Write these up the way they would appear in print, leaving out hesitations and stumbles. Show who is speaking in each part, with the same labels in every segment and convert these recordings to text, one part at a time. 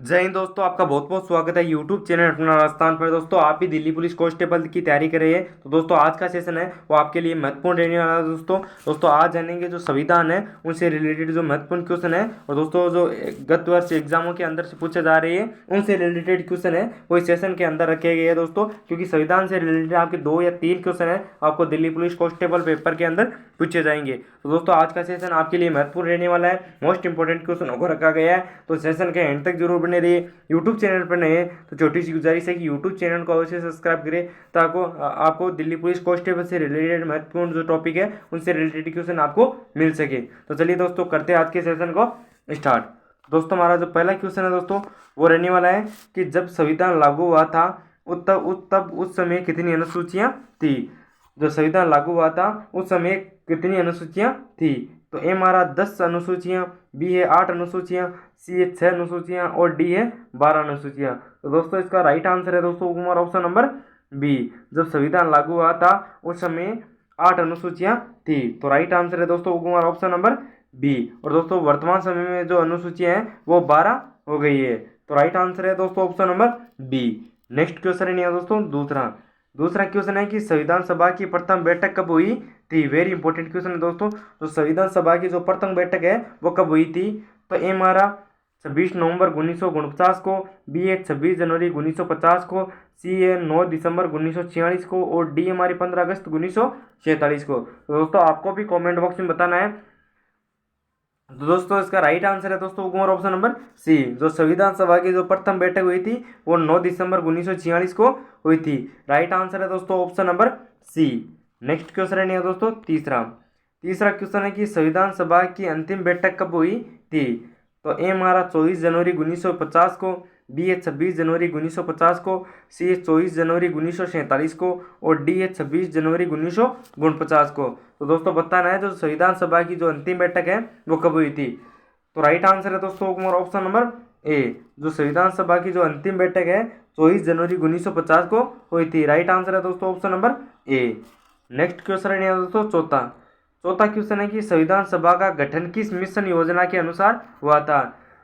Speaker 1: जय हिंद दोस्तों, आपका बहुत बहुत स्वागत है यूट्यूब चैनल अपना राजस्थान पर। दोस्तों आप भी दिल्ली पुलिस कांस्टेबल की तैयारी कर रहे हैं तो दोस्तों आज का सेशन है वो आपके लिए महत्वपूर्ण रहने वाला है। दोस्तों आज जानेंगे जो संविधान है उनसे रिलेटेड जो महत्वपूर्ण क्वेश्चन है, और दोस्तों जो गत वर्ष एग्जामों के अंदर से पूछे जा रहे हैं उनसे रिलेटेड क्वेश्चन है वो इस सेशन के अंदर रखे गए हैं दोस्तों, क्योंकि संविधान से रिलेटेड आपके 2 या 3 क्वेश्चन है आपको दिल्ली पुलिस कांस्टेबल पेपर के अंदर पूछे जाएंगे। तो दोस्तों आज का सेशन आपके लिए महत्वपूर्ण रहने वाला है, मोस्ट इंपोर्टेंट क्वेश्चन को रखा गया है, तो सेशन के एंड तक जरूर बने रहिए। यूट्यूब चैनल पर नए हैं तो छोटी सी गुजारिश है कि यूट्यूब चैनल को अवश्य सब्सक्राइब करें ताकि आपको दिल्ली पुलिस कांस्टेबल से रिलेटेड महत्वपूर्ण जो टॉपिक है उनसे रिलेटेड क्वेश्चन आपको मिल सके। तो चलिए दोस्तों करते हैं आज के सेशन को स्टार्ट। दोस्तों हमारा जो पहला क्वेश्चन है दोस्तों वो रहने वाला है कि जब संविधान लागू हुआ था तब उस समय कितनी अनुसूचियां थी। जो संविधान लागू हुआ था उस समय कितनी अनुसूचियां थी। तो ए हमारा 10 अनुसूचियां, बी है 8 अनुसूचियां, सी है 6 अनुसूचियां और डी है 12 अनुसूचियां। तो दोस्तों इसका राइट आंसर है दोस्तों हमारा ऑप्शन नंबर बी। जब संविधान लागू हुआ था उस समय 8 अनुसूचियां थी, तो राइट आंसर है दोस्तों हमारा ऑप्शन नंबर बी। और दोस्तों वर्तमान समय में जो अनुसूचियां हैं वो 12 हो गई है, तो राइट आंसर है दोस्तों option number B. Next question है दोस्तों दूसरा क्वेश्चन है कि संविधान सभा की प्रथम बैठक कब हुई थी। वेरी इंपॉर्टेंट क्वेश्चन है दोस्तों। तो संविधान सभा की जो प्रथम बैठक है वो कब हुई थी। तो ए हमारा 26 नवंबर 1949 को, बी है 26 जनवरी 1950 को, सी है 9 दिसंबर 1946 को और डी हमारी 15 अगस्त 1947 को। तो दोस्तों आपको भी कमेंट बॉक्स में बताना है। तो दोस्तों इसका राइट आंसर है दोस्तों हमारा ऑप्शन नंबर सी। जो संविधान सभा की जो प्रथम बैठक हुई थी वो 9 दिसंबर 1946 को हुई थी। राइट आंसर है दोस्तों option number C. Next question है दोस्तों तीसरा क्वेश्चन है कि संविधान सभा की अंतिम बैठक कब हुई थी। तो ए हमारा 24 जनवरी 1950 को, बी है 26 जनवरी 1950 को, सी है 24 जनवरी 1947 को और डी है 26 जनवरी 1949 को। तो दोस्तों बताना है जो संविधान सभा की जो अंतिम बैठक है वो कब हुई थी। तो राइट आंसर है दोस्तों हमारा ऑप्शन नंबर ए। जो संविधान सभा की जो अंतिम बैठक है 24 जनवरी 1950 को हुई थी। राइट आंसर है दोस्तों option number A. Next question है दोस्तों चौथा क्वेश्चन है कि संविधान सभा का गठन किस मिशन योजना के अनुसार हुआ था।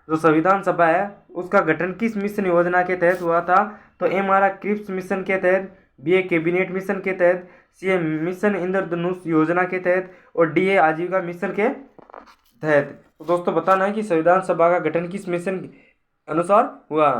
Speaker 1: जो संविधान सभा है उसका गठन किस मिशन योजना के तहत हुआ था। तो ए हमारा क्रिप्स मिशन के तहत, बी ए कैबिनेट मिशन के तहत, सी ए मिशन इंद्रधनुष योजना के तहत और डी ए आजीविका मिशन के तहत। तो दोस्तों बताना है कि संविधान सभा का गठन किस मिशन के अनुसार हुआ।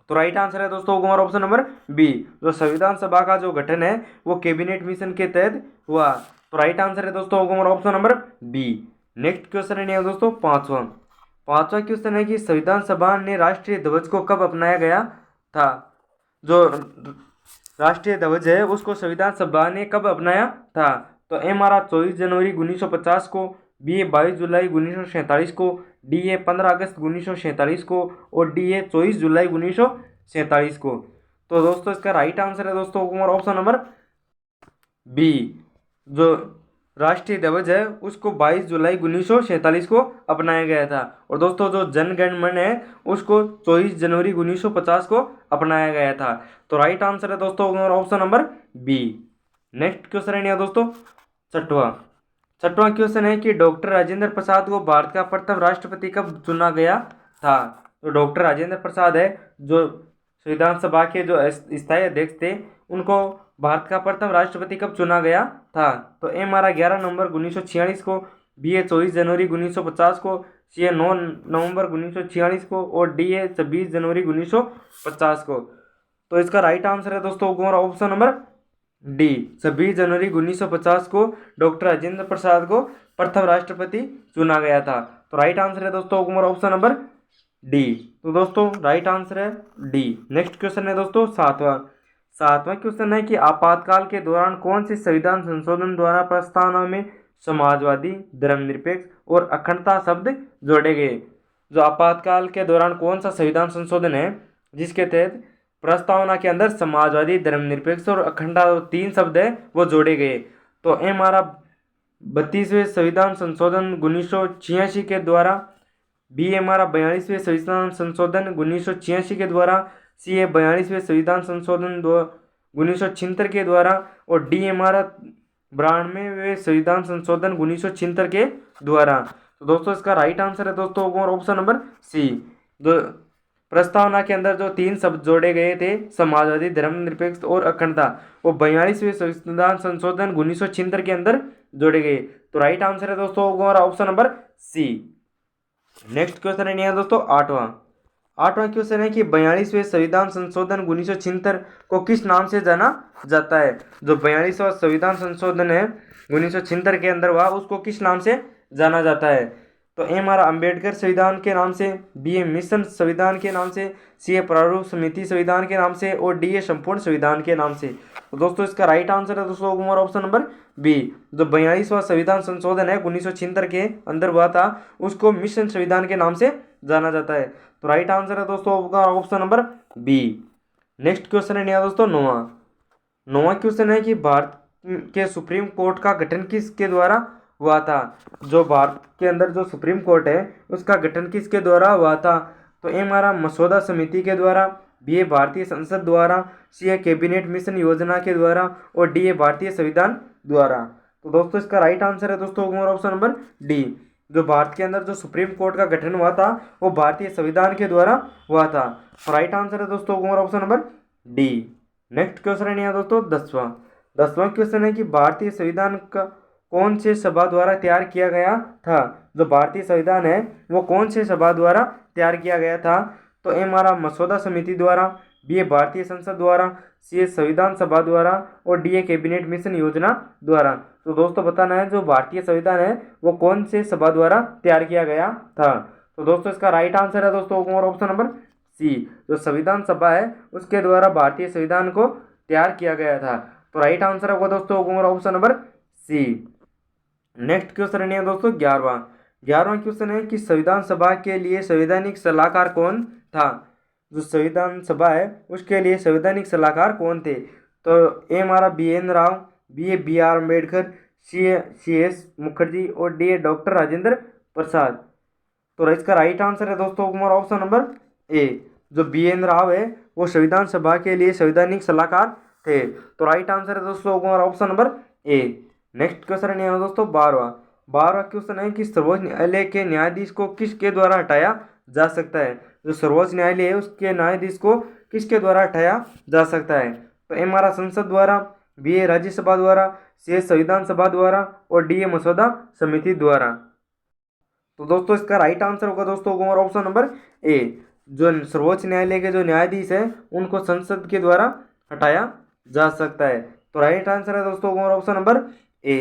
Speaker 1: तो राइट आंसर है दोस्तों हमारा ऑप्शन नंबर बी। जो संविधान सभा का जो गठन है वो कैबिनेट मिशन के तहत हुआ। तो राइट आंसर है दोस्तों हमारा option number B. Next question है दोस्तों पांचवा क्वेश्चन है कि संविधान सभा ने राष्ट्रीय ध्वज को कब अपनाया गया था। जो राष्ट्रीय ध्वज है उसको संविधान सभा ने कब अपनाया था। तो ए हमारा 24 जनवरी 1950 को, बी ए 22 जुलाई 1947 को, डी ए 15 अगस्त 1947 को और डी ए 24 जुलाई 1947 को। तो दोस्तों इसका राइट आंसर है दोस्तों हमारा ऑप्शन नंबर बी। जो राष्ट्रीय ध्वज है उसको 22 जुलाई 1947 को अपनाया गया था। और दोस्तों जो जन गण मन है उसको 24 जनवरी 1950 को अपनाया गया था। तो राइट आंसर है दोस्तों हमारा option number B. Next question है दोस्तों छठवां क्वेश्चन है कि डॉक्टर राजेंद्र प्रसाद को भारत का प्रथम राष्ट्रपति कब चुना गया था। तो डॉक्टर राजेंद्र प्रसाद है जो संविधान सभा के जो स्थायी अध्यक्ष थे उनको भारत का प्रथम राष्ट्रपति कब चुना गया था। तो ए हमारा 11 नवंबर 1946 को, बी ए 24 जनवरी 1950 को, सी ए 9 नवंबर 1946 को और डी ए 26 जनवरी 1950 को। तो इसका राइट आंसर है दोस्तों हमारा ऑप्शन नंबर डी। 26 जनवरी 1950 को डॉक्टर राजेंद्र प्रसाद को प्रथम राष्ट्रपति चुना गया था। तो राइट आंसर है दोस्तों हमारा ऑप्शन नंबर डी। तो दोस्तों राइट आंसर है डी। नेक्स्ट क्वेश्चन है दोस्तों सातवां क्वेश्चन है कि आपातकाल के दौरान कौन से संविधान संशोधन द्वारा प्रस्तावना में समाजवादी, धर्मनिरपेक्ष और अखंडता शब्द जोड़े गए। जो आपातकाल के दौरान कौन सा संविधान संशोधन है जिसके तहत प्रस्तावना के अंदर समाजवादी, धर्मनिरपेक्ष और अखंडता 3 शब्द है वो जोड़े गए। तो ए हमारा 32वें संविधान संशोधन 1986 के द्वारा, बी ए हमारा 42वें संविधान संशोधन 1986 के द्वारा, सी ए 42वें संविधान संशोधन 1976 के द्वारा और डी हमारा 92वें संविधान संशोधन 1976 के द्वारा। तो दोस्तों इसका राइट आंसर है दोस्तों ऑप्शन नंबर सी। प्रस्तावना के अंदर जो 3 शब्द जोड़े गए थे, समाजवादी, धर्मनिरपेक्ष और अखंडता, वो 42वें संविधान संशोधन 1976 के अंदर जोड़े गए। तो राइट आंसर है दोस्तों हमारा option number C. Next question है दोस्तों आठवां क्वेश्चन है कि 42वें संविधान संशोधन 1976 को किस नाम से जाना जाता है। जो 42वां संविधान संशोधन है 1976 के अंदर हुआ, उसको किस नाम से जाना जाता है। तो ए हमारा अंबेडकर संविधान के नाम से, बी ए मिशन संविधान के नाम से, सी ए प्रारूप समिति संविधान के नाम से और डी ए संपूर्ण संविधान के नाम से। तो दोस्तों इसका राइट आंसर है दोस्तों हमारा ऑप्शन नंबर बी। जो 42वां संविधान संशोधन है 1976 के अंदर हुआ था, उसको मिशन संविधान के नाम से जाना जाता है। तो राइट आंसर है दोस्तों option number B. Next question है दोस्तों नौवां क्वेश्चन है कि भारत के सुप्रीम कोर्ट का गठन किसके द्वारा हुआ था। जो भारत के अंदर जो सुप्रीम कोर्ट है उसका गठन किसके द्वारा हुआ था। तो ए हमारा मसौदा समिति के द्वारा, बी ए भारतीय संसद द्वारा, सी ए कैबिनेट मिशन योजना के द्वारा और डी ए भारतीय संविधान द्वारा। तो दोस्तों इसका राइट आंसर है दोस्तों हमारा ऑप्शन नंबर डी। जो भारत के अंदर जो सुप्रीम कोर्ट का गठन हुआ था वो भारतीय संविधान के द्वारा हुआ था। तो राइट आंसर है दोस्तों हमारा option number D. Next question है दोस्तों 10वां क्वेश्चन है कि भारतीय संविधान का कौन से सभा द्वारा तैयार किया गया था। जो भारतीय संविधान है वो कौन से सभा द्वारा तैयार किया गया था। तो ए हमारा मसौदा समिति द्वारा, बी ए भारतीय संसद द्वारा, सी ए संविधान सभा द्वारा और डी ए कैबिनेट मिशन योजना द्वारा। तो दोस्तों बताना है जो भारतीय संविधान है वो कौन से सभा द्वारा तैयार किया गया था। तो दोस्तों इसका राइट आंसर है दोस्तों ऑप्शन नंबर सी। जो संविधान सभा है उसके द्वारा भारतीय संविधान को तैयार किया गया था। तो राइट आंसर होगा दोस्तों option number C. Next question है दोस्तों 11वां क्वेश्चन है कि संविधान सभा के लिए संवैधानिक सलाहकार कौन था। जो संविधान सभा है उसके लिए संवैधानिक सलाहकार कौन थे। तो ए हमारा B N Rao, B A B R Ambedkar, C S Mukherjee और D A doctor Rajendra Prasad. तो इसका राइट आंसर है दोस्तों हमारा ऑप्शन नंबर ए। जो बी एन राव है वो संविधान सभा के लिए संवैधानिक सलाहकार थे। तो राइट आंसर है दोस्तों हमारा option number A. Next question है दोस्तों 12वां क्वेश्चन है कि सर्वोच्च न्यायालय के न्यायाधीश को किसके द्वारा हटाया जा सकता है। जो सर्वोच्च न्यायालय है उसके न्यायाधीश को किसके द्वारा हटाया जा सकता है। तो ए हमारा संसद द्वारा, बी ए राज्यसभा द्वारा, सी ए संविधान सभा द्वारा और डी ए मसौदा समिति द्वारा। तो दोस्तों इसका राइट आंसर होगा दोस्तों हमारा ऑप्शन नंबर ए। जो सर्वोच्च न्यायालय के जो न्यायाधीश है उनको संसद के द्वारा हटाया जा सकता है। तो राइट आंसर है दोस्तों हमारा option number A.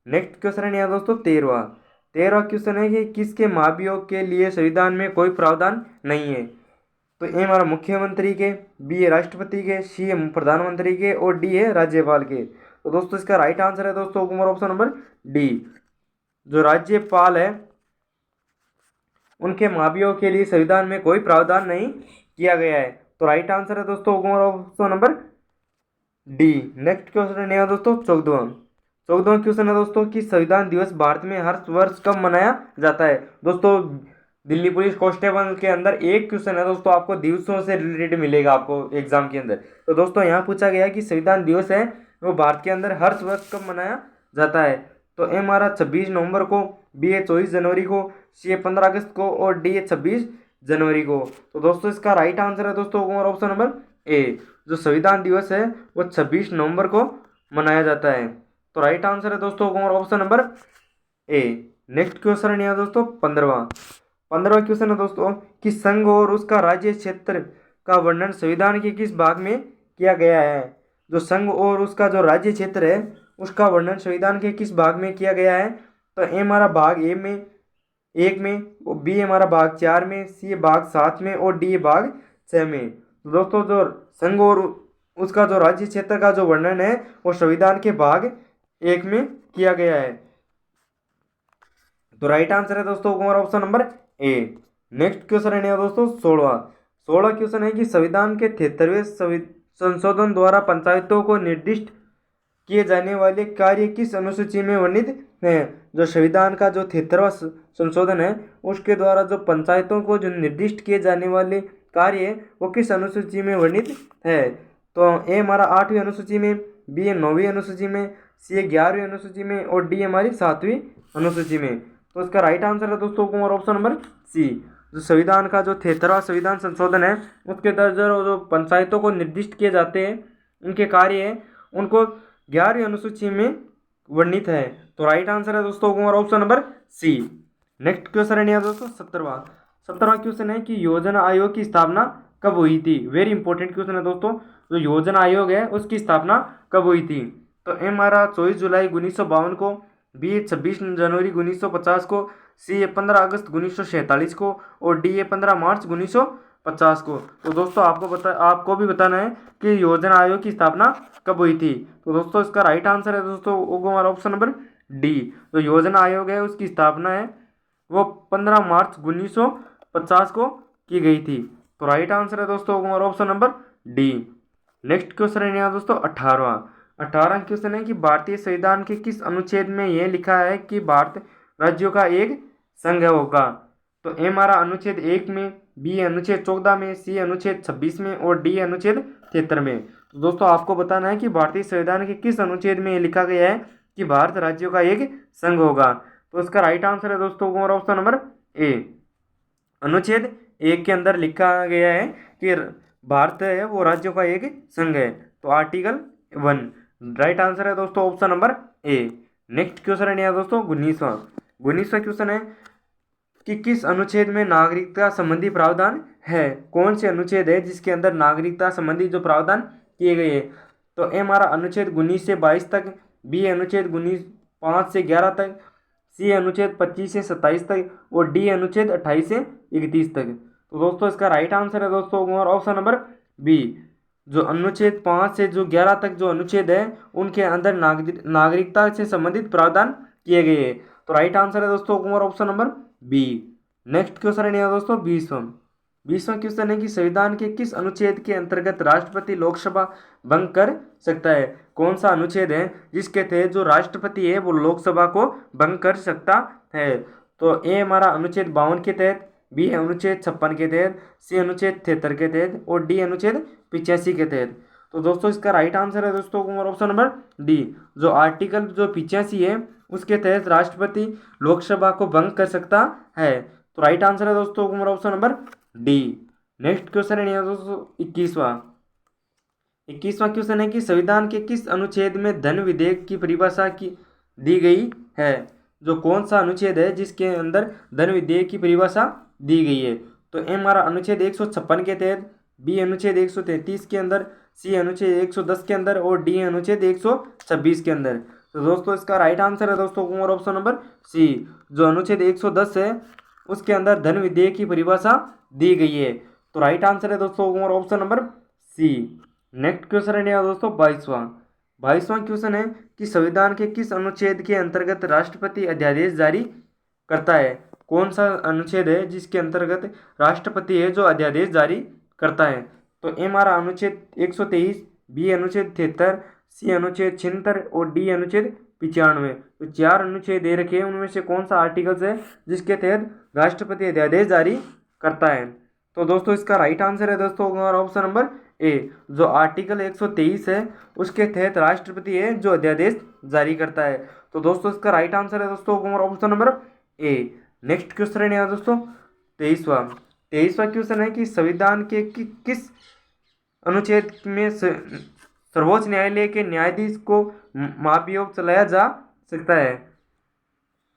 Speaker 1: Next question है दोस्तों 13वां क्वेश्चन है कि किसके महाभियोग के लिए संविधान में कोई प्रावधान नहीं है। तो ए हमारा मुख्यमंत्री के, बी ए राष्ट्रपति के, सी ए प्रधानमंत्री के और डी ए राज्यपाल के। तो दोस्तों इसका राइट आंसर है दोस्तों हमारा ऑप्शन नंबर डी। जो राज्यपाल है उनके महाभियोग के लिए संविधान में कोई प्रावधान नहीं किया गया है। तो राइट आंसर है दोस्तों हमारा option number D. Next question है दोस्तों 14वां क्वेश्चन है दोस्तों कि संविधान दिवस भारत में हर वर्ष कब मनाया जाता है। दोस्तों दिल्ली पुलिस कांस्टेबल के अंदर एक क्वेश्चन है दोस्तों, आपको दिवसों से रिलेटेड मिलेगा आपको एग्जाम के अंदर। तो दोस्तों यहाँ पूछा गया कि संविधान दिवस है वो भारत के अंदर हर वर्ष कब मनाया जाता है। तो ए हमारा 26 नवंबर को, बी ए 24 जनवरी को, सी ए 15 अगस्त को और डी ए 26 जनवरी को। तो दोस्तों इसका राइट आंसर है दोस्तों हमारा ऑप्शन नंबर ए। जो संविधान दिवस है वो 26 नवंबर को मनाया जाता है। तो राइट आंसर है दोस्तों हमारा option number A. Next question है दोस्तों 15वां क्वेश्चन है दोस्तों कि संघ और उसका राज्य क्षेत्र का वर्णन संविधान के किस भाग में किया गया है। जो संघ और उसका जो राज्य क्षेत्र है उसका वर्णन संविधान के किस भाग में किया गया है। तो ए हमारा भाग ए में 1 में, बी हमारा भाग 4 में, सी भाग 7 में और डी भाग 6 में। तो दोस्तों जो संघ और उसका जो राज्य क्षेत्र का जो वर्णन है वो संविधान के भाग 1 में किया गया है। तो राइट आंसर है दोस्तों हमारा option number A. Next question है दोस्तों 16वां क्वेश्चन है कि संविधान के 73वें संशोधन द्वारा पंचायतों को निर्दिष्ट किए जाने वाले कार्य किस अनुसूची में वर्णित है। जो संविधान का जो 73वां संशोधन है उसके द्वारा जो पंचायतों को जो निर्दिष्ट किए जाने वाले कार्य है वो किस अनुसूची में वर्णित है। तो ए हमारा 8वीं अनुसूची में, बी 9वीं अनुसूची में, सी 11वीं अनुसूची में और डी हमारी 7वीं अनुसूची में। तो इसका राइट आंसर है दोस्तों हमारा ऑप्शन नंबर सी। जो संविधान का जो 73वां संविधान संशोधन है उसके तहत जो पंचायतों को निर्दिष्ट किए जाते हैं उनके कार्य है उनको 11वीं अनुसूची में वर्णित है। तो राइट आंसर है दोस्तों हमारा option number C. Next question है दोस्तों 17वां क्वेश्चन है कि योजना आयोग की स्थापना कब हुई थी। वेरी इंपॉर्टेंट क्वेश्चन है दोस्तों। जो योजना आयोग है उसकी स्थापना कब हुई थी। तो ए हमारा 24 जुलाई 1952 को, बी 26 जनवरी 1950 को, सी 15 अगस्त 1947 को और डी 15 मार्च 1950 को। तो दोस्तों आपको भी बताना है कि योजना आयोग की स्थापना कब हुई थी। तो दोस्तों इसका राइट आंसर है दोस्तों हमारा ऑप्शन नंबर डी। जो योजना आयोग है उसकी स्थापना है वो 15 मार्च 1950 को की गई थी। तो राइट आंसर है दोस्तों हमारा option number D. Next question है यहाँ दोस्तों 18वां क्वेश्चन है कि भारतीय संविधान के किस अनुच्छेद में यह लिखा है कि भारत राज्यों का एक संघ होगा। तो ए हमारा अनुच्छेद 1 में, बी अनुच्छेद 14 में, सी अनुच्छेद 26 में और डी अनुच्छेद 73 में। तो दोस्तों आपको बताना है कि भारतीय संविधान के किस अनुच्छेद में यह लिखा गया है कि भारत राज्यों का एक संघ होगा। तो इसका राइट आंसर है दोस्तों हमारा ऑप्शन नंबर ए। अनुच्छेद 1 के अंदर लिखा गया है कि भारत है वो राज्यों का एक संघ है। तो आर्टिकल 1 राइट आंसर है दोस्तों option number A. Next question है दोस्तों 19वां क्वेश्चन है कि किस अनुच्छेद में नागरिकता संबंधी प्रावधान है। कौन से अनुच्छेद है जिसके अंदर नागरिकता संबंधी जो प्रावधान किए गए हैं। तो ए हमारा अनुच्छेद 19 से 22 तक, बी अनुच्छेद 5 से 11 तक, सी अनुच्छेद 25 से 27 तक और डी अनुच्छेद 28 से 31 तक। तो दोस्तों इसका राइट आंसर है दोस्तों हमारा ऑप्शन नंबर बी। जो अनुच्छेद 5 से जो 11 तक जो अनुच्छेद है उनके अंदर नागरिकता से संबंधित प्रावधान किए गए हैं। तो राइट आंसर है दोस्तों हमारा option number B. Next question है दोस्तों 20वां क्वेश्चन है कि संविधान के किस अनुच्छेद के अंतर्गत राष्ट्रपति लोकसभा भंग कर सकता है। कौन सा अनुच्छेद है जिसके तहत जो राष्ट्रपति है वो लोकसभा को भंग कर सकता है। तो ए हमारा अनुच्छेद 52 के तहत, बी अनुच्छेद 56 के तहत, सी अनुच्छेद 73 के तहत और डी अनुच्छेद 85 के तहत। तो दोस्तों इसका राइट आंसर है दोस्तों हमारा ऑप्शन नंबर डी। जो आर्टिकल जो 85 है उसके तहत राष्ट्रपति लोकसभा को भंग कर सकता है। तो राइट आंसर है दोस्तों हमारा option number D. Next question है दोस्तों 21वां क्वेश्चन है कि संविधान के किस अनुच्छेद में धन विधेयक की परिभाषा की दी गई है। जो कौन सा अनुच्छेद है जिसके अंदर धन विधेयक की परिभाषा दी गई है। तो ए हमारा अनुच्छेद 156 के तहत, बी अनुच्छेद 133 के अंदर, सी अनुच्छेद 110 के अंदर और डी अनुच्छेद 126 के अंदर। तो दोस्तों इसका राइट आंसर है दोस्तों हमारा ऑप्शन नंबर सी। जो अनुच्छेद 110 है उसके अंदर धन विधेयक की परिभाषा दी गई है। तो राइट आंसर है दोस्तों हमारा option number C. Next question है दोस्तों 22वां क्वेश्चन है कि संविधान के किस अनुच्छेद के अंतर्गत राष्ट्रपति अध्यादेश जारी करता है। कौन सा अनुच्छेद है जिसके अंतर्गत राष्ट्रपति है जो अध्यादेश जारी करता है। तो ए हमारा अनुच्छेद 123, बी अनुच्छेद 73, सी अनुच्छेद 76 और डी अनुच्छेद 95। तो 4 अनुच्छेद दे रखे हैं उनमें से कौन सा आर्टिकल्स है जिसके तहत राष्ट्रपति अध्यादेश जारी करता है। तो दोस्तों इसका राइट आंसर है दोस्तों हमारा ऑप्शन नंबर ए। जो आर्टिकल 123 है उसके तहत राष्ट्रपति है जो अध्यादेश जारी करता है। तो दोस्तों इसका राइट आंसर है दोस्तों हमारा option number A. Next question है दोस्तों 23वां क्वेश्चन है कि संविधान के किस अनुच्छेद में सर्वोच्च न्यायालय के न्यायाधीश को महाभियोग चलाया जा सकता है।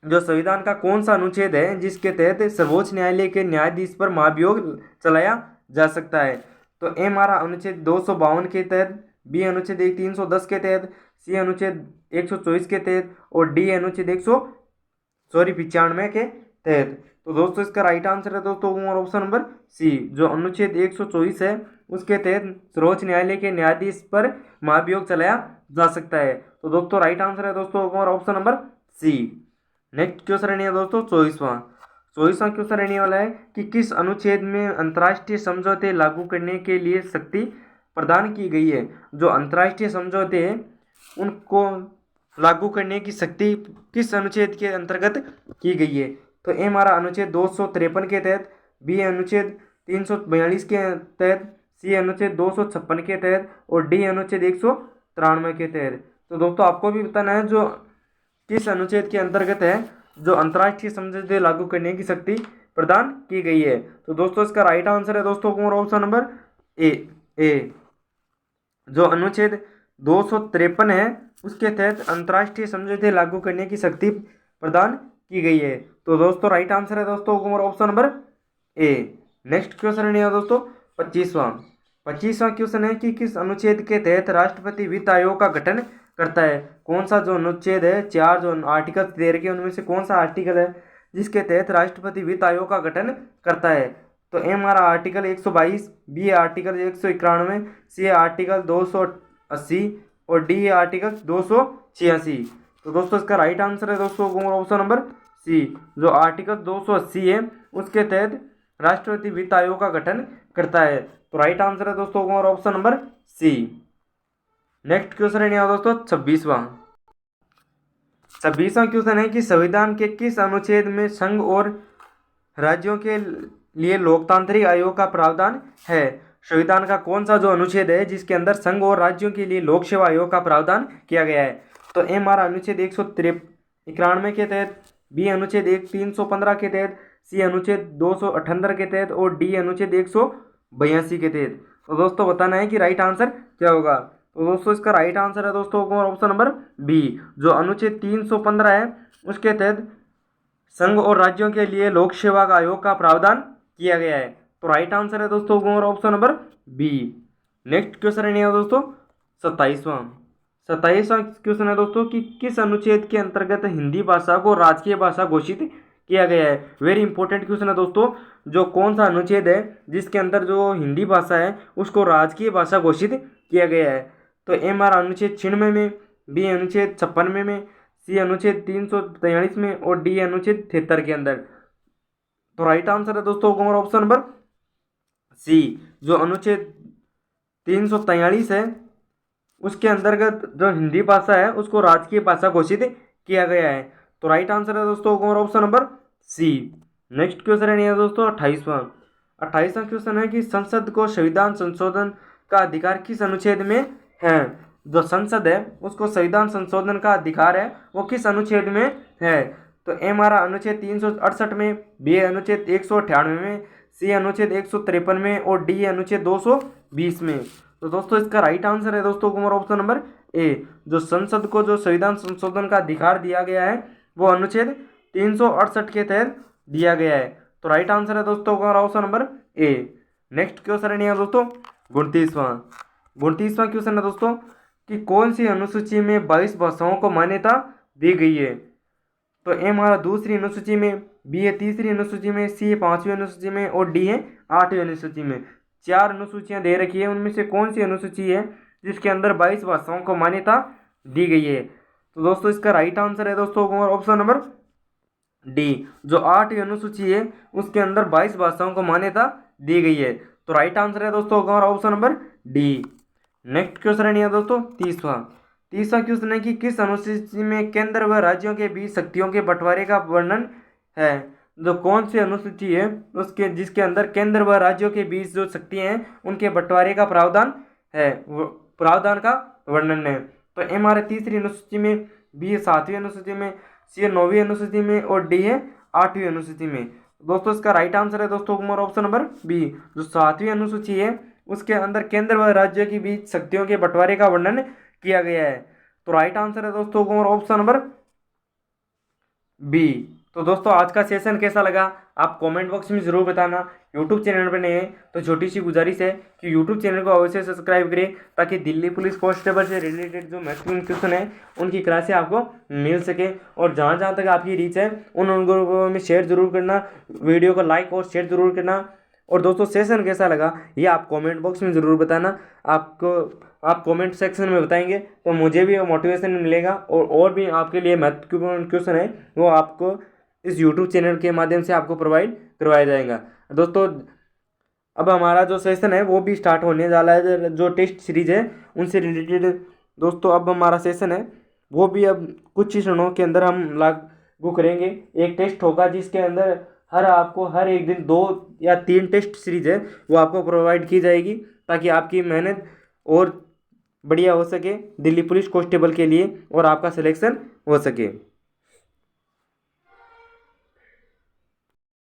Speaker 1: जो संविधान का कौन सा अनुच्छेद है जिसके तहत सर्वोच्च न्यायालय के न्यायाधीश पर महाभियोग चलाया जा सकता है। तो ए हमारा अनुच्छेद 252 के तहत, बी अनुच्छेद 310 के तहत, सी अनुच्छेद 124 के तहत और डी अनुच्छेद 95 के तहत। तो दोस्तों इसका राइट आंसर है दोस्तों हमारा ऑप्शन नंबर सी। जो अनुच्छेद 124 है उसके तहत सर्वोच्च न्यायालय के न्यायाधीश पर महाभियोग चलाया जा सकता है। तो दोस्तों राइट आंसर है दोस्तों हमारा option number C. Next question है दोस्तों 24वां क्वेश्चन रहने वाला है कि किस अनुच्छेद में अंतर्राष्ट्रीय समझौते लागू करने के लिए शक्ति प्रदान की गई है। जो अंतर्राष्ट्रीय समझौते हैं उनको लागू करने की शक्ति किस अनुच्छेद के अंतर्गत की गई है। तो ए हमारा अनुच्छेद 253 के तहत, बी अनुच्छेद 342 के तहत, सी अनुच्छेद 256 के तहत और डी अनुच्छेद 193 के तहत। तो दोस्तों आपको भी बताना है जो किस अनुच्छेद के अंतर्गत है जो अंतर्राष्ट्रीय समझौते लागू करने की शक्ति प्रदान की गई है। तो दोस्तों इसका राइट आंसर है दोस्तों ऑप्शन नंबर ए। जो अनुच्छेद 253 है उसके तहत अंतर्राष्ट्रीय समझौते लागू करने की शक्ति प्रदान की गई है। तो दोस्तों राइट आंसर है दोस्तों option number A. Next question है दोस्तों 25वां क्वेश्चन है कि किस अनुच्छेद के तहत राष्ट्रपति वित्त आयोग का गठन करता है। कौन सा जो अनुच्छेद है, चार जो आर्टिकल दे रखे हैं उनमें से कौन सा आर्टिकल है जिसके तहत राष्ट्रपति वित्त आयोग का गठन करता है। तो ए हमारा article 122, B article 191, C article 280 और डी आर्टिकल 286। तो दोस्तों इसका राइट आंसर है दोस्तों ऑप्शन नंबर सी। जो आर्टिकल 280 है उसके तहत राष्ट्रपति वित्त आयोग का गठन करता है। तो राइट आंसर है दोस्तों option number C. Next question है दोस्तों 26वां क्वेश्चन है कि संविधान के किस अनुच्छेद में संघ और राज्यों के लिए लोकतांत्रिक आयोग का प्रावधान है। संविधान का कौन सा जो अनुच्छेद है जिसके अंदर संघ और राज्यों के लिए लोक सेवा आयोग का प्रावधान किया गया है। तो ए हमारा अनुच्छेद 193 के तहत, बी अनुच्छेद 315 के तहत, सी अनुच्छेद 278 के तहत और डी अनुच्छेद 182 के तहत। तो दोस्तों बताना है कि राइट आंसर क्या होगा। तो दोस्तों इसका राइट आंसर है दोस्तों ऑप्शन नंबर बी। जो अनुच्छेद 315 है उसके तहत संघ और राज्यों के लिए लोक सेवा आयोग का प्रावधान किया गया है। तो राइट आंसर है दोस्तों option number B. Next question है दोस्तों 27वां क्वेश्चन है दोस्तों कि किस अनुच्छेद के अंतर्गत हिंदी भाषा को राजकीय भाषा घोषित किया गया है। वेरी इंपॉर्टेंट क्वेश्चन है दोस्तों। जो कौन सा अनुच्छेद है जिसके अंदर जो हिंदी भाषा है उसको राजकीय भाषा घोषित किया गया है। तो ए हमारा अनुच्छेद 96 में, बी अनुच्छेद 56 में, सी अनुच्छेद 343 में और डी अनुच्छेद 73 के अंदर। तो राइट आंसर है दोस्तों ऑप्शन नंबर सी। जो अनुच्छेद 343 है उसके अंतर्गत जो हिंदी भाषा है उसको राजकीय भाषा घोषित किया गया है। तो राइट आंसर है दोस्तों option number C. Next question है दोस्तों 28वां क्वेश्चन है कि संसद को संविधान संशोधन का अधिकार किस अनुच्छेद में है। जो संसद है उसको संविधान संशोधन का अधिकार है वो किस अनुच्छेद में है। तो ए हमारा अनुच्छेद 368 में, बी अनुच्छेद 198 में, सी अनुच्छेद 153 में और डी अनुच्छेद 220 में। तो दोस्तों इसका राइट आंसर है दोस्तों ऑप्शन नंबर ए। जो संसद को जो संविधान संशोधन का अधिकार दिया गया है वो अनुच्छेद 368 के तहत दिया गया है। तो राइट आंसर है दोस्तों option number A. Next question है दोस्तों 29वां क्वेश्चन है दोस्तों कि कौन सी अनुसूची में 22 भाषाओं को मान्यता दी गई है। तो ए हमारा दूसरी अनुसूची में, बी है तीसरी अनुसूची में, सी है 5वीं अनुसूची में और डी है 8वीं अनुसूची में। चार अनुसूचियां दे रखी है, उनमें से कौन सी अनुसूची है जिसके अंदर 22 भाषाओं को मान्यता दी गई है। तो दोस्तों इसका राइट आंसर है दोस्तों ऑप्शन नंबर डी। जो 8वीं अनुसूची है उसके अंदर 22 भाषाओं को मान्यता दी गई है। तो राइट आंसर है दोस्तों option number D. Next question है दोस्तों 30वां क्वेश्चन है कि किस अनुसूची में केंद्र व राज्यों के बीच शक्तियों के बंटवारे का वर्णन है। जो कौन सी अनुसूची है उसके जिसके अंदर केंद्र व राज्यों के बीच जो शक्तियां हैं उनके बंटवारे का प्रावधान है, प्रावधान का वर्णन है। तो ए हमारे तीसरी अनुसूची में, बी 7वीं अनुसूची में, सी 9वीं अनुसूची में और डी है 8वीं अनुसूची में। दोस्तों इसका राइट आंसर है दोस्तों ऑप्शन नंबर बी। जो 7वीं अनुसूची है उसके अंदर केंद्र व राज्यों के बीच शक्तियों के बंटवारे का वर्णन किया गया है। तो राइट आंसर है दोस्तों ऑप्शन नंबर बी। तो दोस्तों आज का सेशन कैसा लगा आप कमेंट बॉक्स में ज़रूर बताना। यूट्यूब चैनल पर नए हैं तो छोटी सी गुजारिश है कि यूट्यूब चैनल को अवश्य सब्सक्राइब करें ताकि दिल्ली पुलिस कांस्टेबल से रिलेटेड जो महत्वपूर्ण क्वेश्चन है उनकी क्लासें आपको मिल सके। और जहाँ जहाँ तक आपकी रीच है उन ग्रुपों में शेयर जरूर करना, वीडियो को लाइक और शेयर जरूर करना। और दोस्तों सेशन कैसा लगा ये आप कमेंट बॉक्स में ज़रूर बताना। आप कमेंट सेक्शन में बताएंगे तो मुझे भी मोटिवेशन मिलेगा और भी आपके लिए महत्वपूर्ण क्वेश्चन है वो आपको इस यूट्यूब चैनल के माध्यम से आपको प्रोवाइड करवाया जाएगा। दोस्तों अब हमारा जो सेशन है वो भी स्टार्ट होने वाला है, जो टेस्ट सीरीज है उनसे रिलेटेड। दोस्तों अब हमारा सेशन है वो भी अब कुछ ही क्षणों के अंदर हम लागू करेंगे। एक टेस्ट होगा जिसके अंदर आपको हर एक दिन 2 या 3 टेस्ट सीरीज है वो आपको प्रोवाइड की जाएगी ताकि आपकी मेहनत और बढ़िया हो सके दिल्ली पुलिस कांस्टेबल के लिए और आपका सिलेक्शन हो सके।